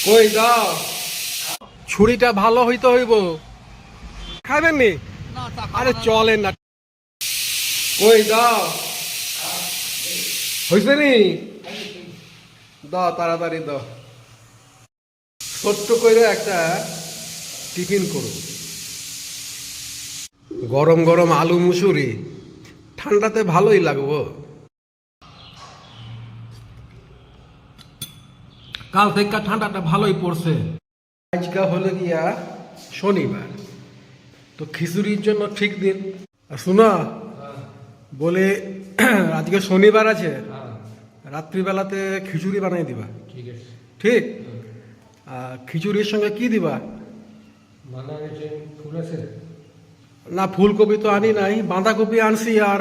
কই দাও ছুরিটা ভালো হইতে হইব। খাবেন নি? আরে চলেন না। কই দাও হইছে নি? দাও তাড়াতাড়ি দাও। ছোট্ট করে একটা টিফিন করো। গরম গরম আলু মুসুরি ঠান্ডাতে ভালোই লাগবো। কাল থেকে ঠান্ডাটা ভালোই পড়ছে। আজকে হলো গিয়া শনিবার, তো খিচুড়ির জন্য ঠিক দিন। আর শোনা, বলে আজকে শনিবার আছে, রাত্রিবেলাতে খিচুড়ি বানাই দিবা। ঠিক আছে। ঠিক। আর খিচুড়ির সঙ্গে কি দিবা? ফুল আছে না, ফুলকপি তো আনি নাই, বাঁধাকপি আনছি আর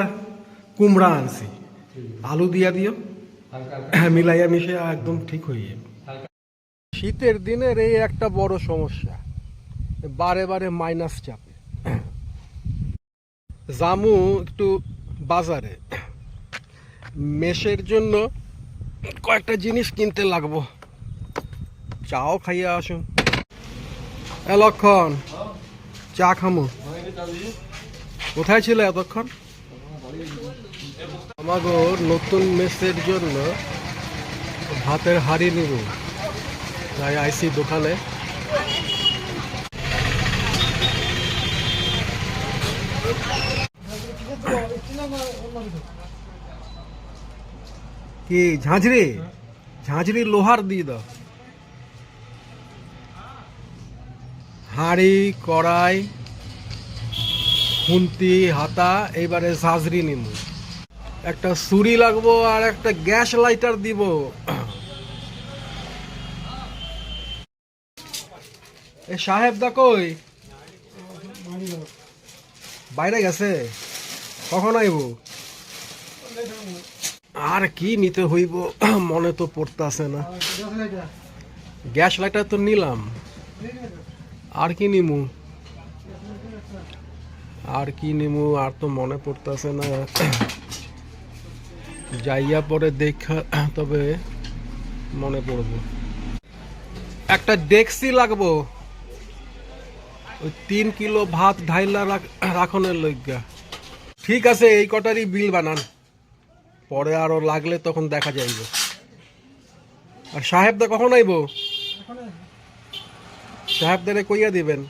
কুমড়া আনছি। আলু দিয়া দিও, মিলাইয়া মিশিয়ে একদম ঠিক হয়ে যাবে। শীতের দিনের এই একটা বড় সমস্যা, বারে বারে মাইনাস চাপে। জামু একটু বাজারে, মেশের জন্য কয়েকটা জিনিস কিনতে লাগবো। চাও খাইয়া আসুন। এ লক্ষণ, চা খামু। কোথায় ছিল এতক্ষণ? আমাগো নতুন মেসের জন্য ভাতের হাঁড়ি নিব, তাই আইসি দোকানে। কি ঝাঁঝরি? ঝাঁঝরি লোহার দিয়ে দাও। হাঁড়ি, কড়াই, খুন্তি, হাতা, এইবারে ঝাঁঝরি নিব। একটা ছুরি লাগবো আর একটা গ্যাস লাইটার দিব। এ সাহেব দা কই? বাইরে গেছে? কখন আইব? আর কি নিতে হইব মনে তো পড়তাছে না। গ্যাস লাইটার তো নিলাম, আর কি নিমু? আর কি নিমু আর তো মনে পড়তাছে না। যাইয়া পরে দেখা তবে মনে পড়বো। একটা ডেক্সি লাগবো, ওই 3 কিলো ভাত ঢাইলা রাখনের লইগা। ঠিক আছে, এই কটারই বিল বানান, পরে আরো লাগলে তখন দেখা যাইব। আর সাহেবদা কখন আইব? সাহেবদারে কইয়া দিবেন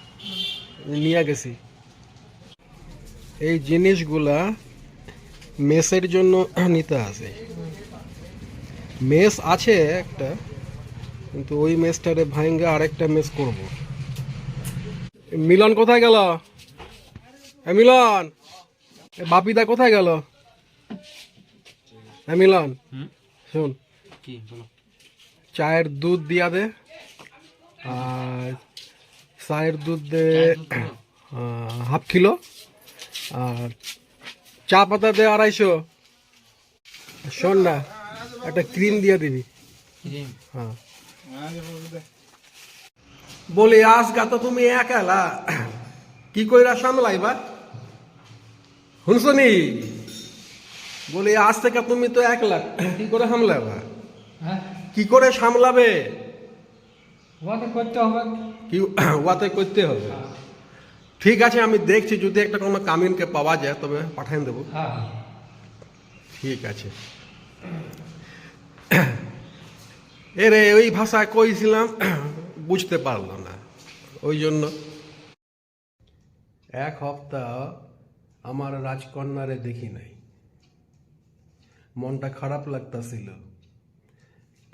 নিয়ে গেছি। এই জিনিসগুলা মেসের জন্য নিতে আছে। মেস আছে একটা, কিন্তু ওই মেসটারে ভাঙ্গে আরেকটা মেস করব। মিলন কোথায় গেল? মিলন, বাপিদা কোথায় গেল? মিলন শোন, চায়ের দুধ দিয়া দে, আর চায়ের দুধ দে হাফ কিলো, আর চা পাতা দে 250। শোন না, একটা ক্রিম দিয়ে দিবি। হ্যাঁ, বলি আজকা তো তুমি একালা, কি কইরা সামলাইবা? শুনছনি? বলি আজ থেকে তুমি তো একলা, কি করে সামলাবা? কি করে সামলাবে? কি ওয়াতে করতে হবে? ঠিক আছে, আমি দেখছি যদি একটা কোনো কামিনকে পাওয়া যায় তবে পাঠিয়ে দেবো। ঠিক আছে। এরে ওই ভাষায় কইছিলাম, বুঝতে পারলো না, ওই জন্য। 1 সপ্তাহ আমার রাজকন্যারে দেখি নাই, মনটা খারাপ লাগতাছিল।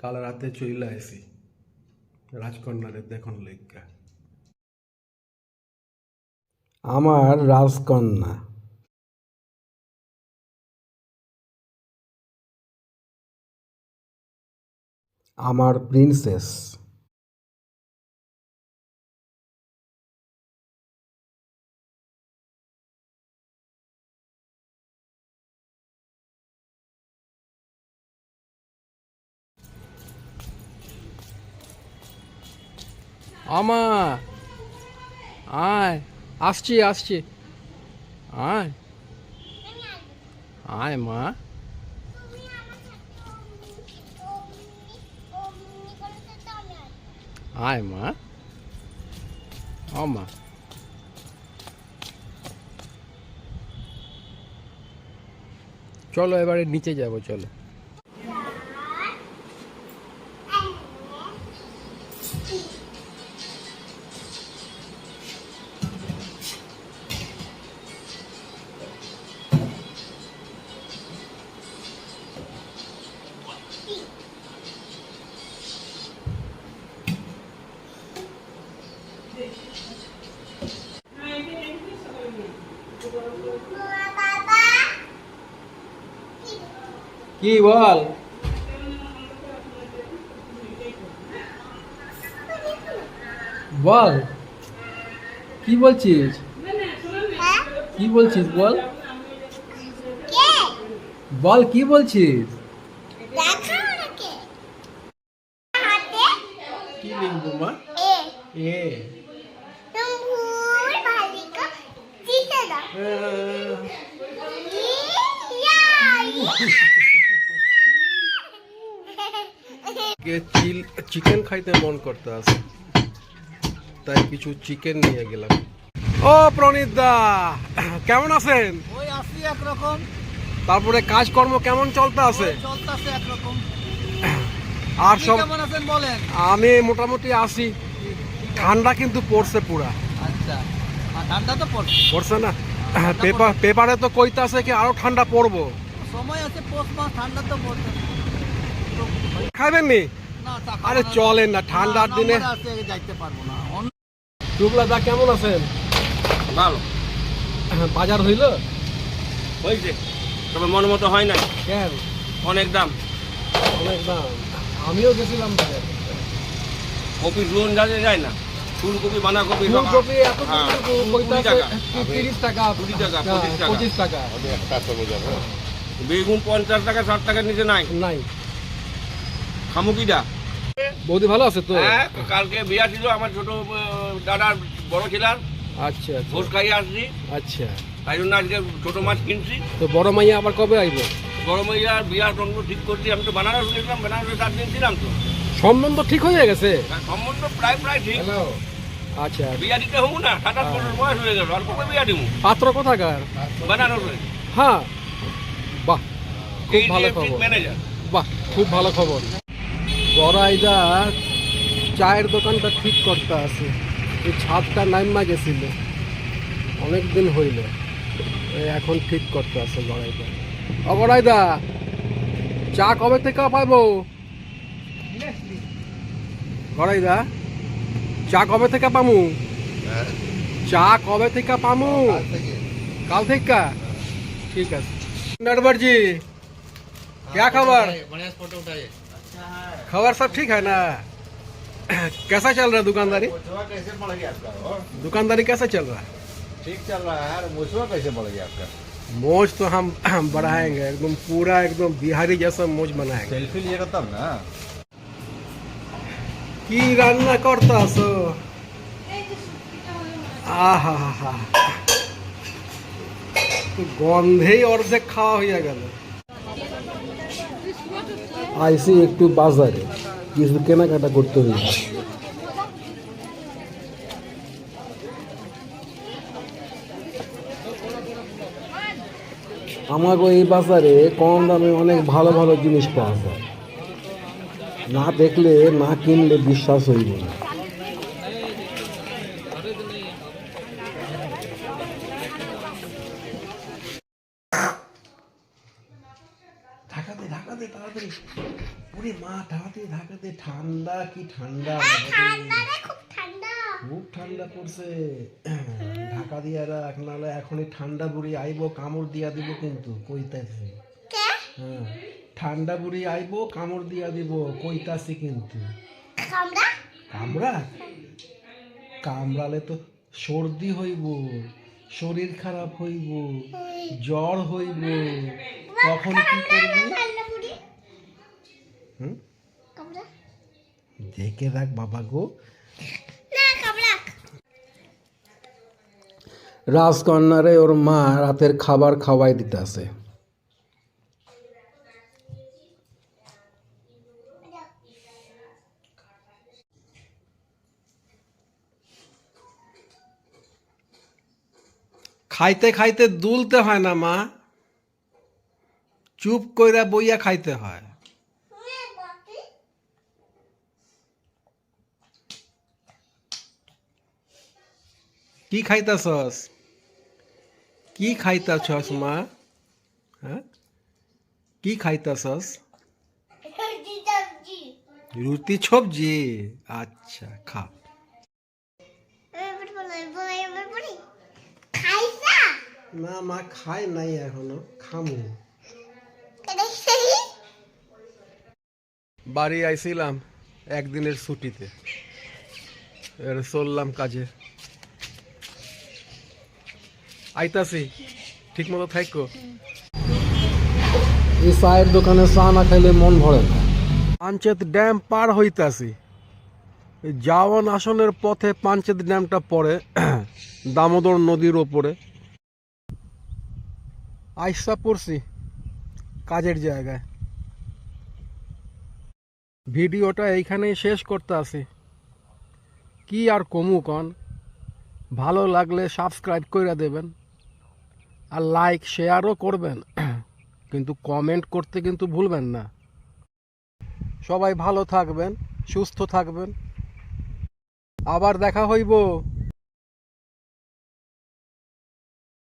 কাল রাতে চইলা আইছি রাজকন্যারে দেখুন লইগা। আমার রাজকন্যা, আমার প্রিন্সেস। আমা আয়, আসছি আসছি, আয় আয় মা। আয় মা, ও মা। চলো এবারে নিচে যাবো, চলো। কি বল? বল কি বলছিস? কি বলছিস বল? বল কি বলছিস? কি লিখবো মা? এ চিকেন খাইতে মন করতে আছে, তাই কিছু চিকেন নিয়ে গেলাম। ও প্রণীত দা, কেমন আছেন? ওই আছি একরকম। তারপরে কাজকর্ম কেমন চলতে আছে? চলতেছে একরকম। আর সব কেমন আছেন বলেন? আমি মোটামুটি আছি। ঠান্ডা কিন্তু পড়ছে পুরা। আচ্ছা, ঠান্ডা তো পড়ছে না? পেপারে তো কইতাছে কি আরো ঠান্ডা পড়বো। সময় আছে, পৌষ মাস, ঠান্ডা তো পড়ছে। খাবেন নি? আরে চলেন না, ঠান্ডার দিনে যাইতে পারবো না। টুকলা দা কেমন আছেন? ভালো বাজার হইল? হয়েছে, তবে মন মতো হয় না। কেন? অনেক দাম। অনেক দাম। আমিও গেছিলাম বাজারে। কপি লোন যাতে যায় না, ফুলকপি বাঁধাকপি ফুলকপি এত হ্যাঁ, 30 টাকা, 20 টাকা, 25 টাকা। বেগুন 50 টাকা, 60 টাকার নিচে নাই। নাই। খামুকিটা বৌদি ভালো আছে তো? হ্যাঁ, কালকে বিয়া ছিল আমার ছোট দাদার বড় ছেলার, আচ্ছা আচ্ছা ভোজ খাইয়ে আসছি, আচ্ছা। তাই জন্য আজকে ছোট মাছ কিনছি। তো বড় মাইয়া আবার কবে আইব? বড় মাইয়ার বিয়ার দণ্ড ঠিক করছি। আমি তো বানারস গেছিলাম, বেনারসে 4 দিন ছিলাম তো। সম্বন্ধ ঠিক হয়ে গেছে? সম্বন্ধ প্রায় ঠিক। আচ্ছা। বিয়া দিতে হবো না, 27 বছর বয়স হয়ে গেল, আর কবে বিয়া দিব? পাত্র কোথাকার? বেনারসে। হ্যাঁ, বাহ, খুব ভালো HDFC খবর। ম্যানেজার। বাহ, খুব ভালো খবর। বড়াইদা চায়ের দোকানটা ঠিক করতে আছে। এই ছাদটা নাইমা গেছিল, অনেক দিন হইল, এখন ঠিক করতে আছে বড়াইদা। বড়াইদা, চা কবে থেকে পাইবো? বড়াইদা, চা কবে থেকে পামু? চা কবে থেকে পামু? কাল থেকে? ठीक है नटवर जी, क्या खबर? खबर सब ठीक है ना? कैसा चल रहा है दुकानदारी? कैसे बढ़ गया आपका? दुकानदारी कैसा चल रहा है? ठीक चल रहा है यार। मुझवा कैसे बढ़ गया आपका? मोज तो हम बढ़ाएंगे, एकदम पूरा एकदम बिहारी जैसा मोज बनाएंगे। सेल्फी लिएगा तब ना। की रान्ना करता सो? आहा हा हा, তো গন্ধেই অর্ধেক খাওয়া হয়ে গেল। আইসি একটু বাজারে, কিছু কেনাকাটা করতে হইল। আমাকে এই বাজারে কম দামে অনেক ভালো ভালো জিনিস পাওয়া যায়, না দেখলে না কিনলে বিশ্বাস হইব না। ঢাকাতে তাড়াতাড়ি, ওরে মা, ঢাকাতে ঠান্ডা, কি ঠান্ডা, খুব ঠান্ডা পড়ছে। ঢাকা দিয়া রাখ, নাহলে এখনই ঠান্ডা বুড়ি আইব, কামড় দিয়া দিব কিন্তু, কইতাছি। হ্যাঁ, ঠান্ডা বুড়ি আইব, কামড় দিয়া দিব, কইতাছি কিন্তু। কামড়া? কামড়ালে তো সর্দি হইব, শরীর খারাপ হইব, জ্বর হইব, তখন কি করবি? দেখে রাখ বাবা গো। রাজকন্যারে ওর মা রাতের খাবার খাওয়াই দিতে আছে। খাইতে খাইতে দুলতে হয় না মা, চুপ কইরা বইয়া খাইতে হয়। কি খাইতাছস? কি খাইতাছস মা? হ্যাঁ, কি খাইতাছস? রুটি সবজি। আচ্ছা, খা। না মা, খাই নাই এখনো, খামু। বাড়ি আইছিলাম একদিনের ছুটিতে, এর চললাম কাজে। আইতাছি, ঠিক মতো থাকো। এই চায়ের দোকানে চা না খাইলে মন ভরে না। পাঞ্চেত ড্যাম পার হইতাছি। যাওয়ান আসনের পথে পাঞ্চেত ড্যামটা পড়ে দামোদর নদীর ওপরে। আইসা পড়ছি কাজের জায়গায়। ভিডিওটা এইখানেই শেষ করতে আসি। কি আর কমু কন, ভালো লাগলে সাবস্ক্রাইব করে দেবেন, আর লাইক শেয়ারও করবেন, কিন্তু কমেন্ট করতে কিন্তু ভুলবেন না। সবাই ভালো থাকবেন, সুস্থ থাকবেন, আবার দেখা হইব।